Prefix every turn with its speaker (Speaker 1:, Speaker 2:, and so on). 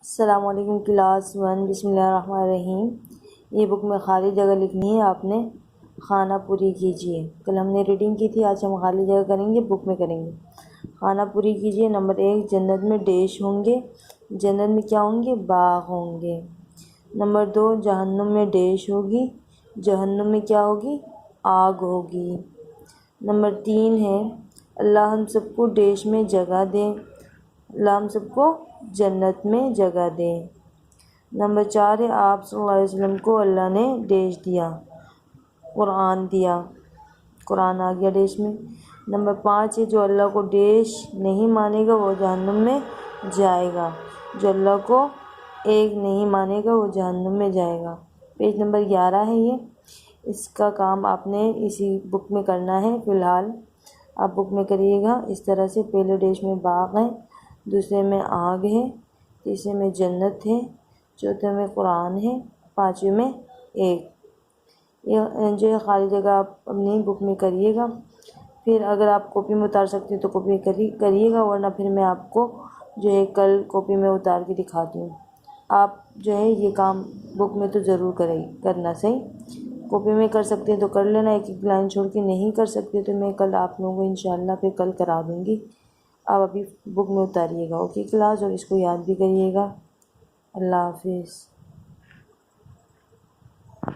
Speaker 1: अस्सलामुअलैकुम क्लास 1। बिस्मिल्लाहिर्रहमानिर्रहीम। ये बुक में खाली जगह लिखनी है आपने, खाना पूरी कीजिए। कल हमने रीडिंग की थी, आज हम खाली जगह करेंगे, बुक में करेंगे। खाना पूरी कीजिए। नंबर 1, जन्नत में डैश होंगे। जन्नत में क्या होंगे? बाग होंगे। नंबर 2, जहन्नुम में डैश होगी। जहन्नुम में क्या होगी? आग होगी। नंबर 3 है, अल्लाह हम सबको डैश में जगह दें। अल्लाह हम सबको जन्नत में जगह दें। नंबर 4 है, आप सल्लल्लाहु अलैहि वसल्लम को अल्लाह ने डैश दिया, कुरान दिया, कुरान आ गया डैश में। नंबर 5 है, जो अल्लाह को डैश नहीं मानेगा वो जहन्नुम में जाएगा। जो अल्लाह को एक नहीं मानेगा वो जहन्नुम में जाएगा। पेज नंबर 11 है ये। इसका काम आपने इसी बुक में करना है। फ़िलहाल आप बुक में करिएगा इस तरह से। पहले डैश में बाग है, दूसरे में आग है, तीसरे में जन्नत है, चौथे में कुरान है, पाँचवें में एक। ये जो है खाली जगह आप अपनी बुक में करिएगा। फिर अगर आप कॉपी में उतार सकते हैं तो कॉपी करिएगा, वरना फिर मैं आपको जो है कल कॉपी में उतार के दिखाती हूँ। आप जो है ये काम बुक में तो ज़रूर करना। सही, कॉपी में कर सकते हैं तो कर लेना, एक एक लाइन छोड़ के। नहीं कर सकते तो मैं कल आप लोगों को इंशाल्लाह फिर कल करा दूँगी। आप अभी बुक में उतारिएगा। ओके क्लास, और इसको याद भी करिएगा। अल्लाह हाफिज़।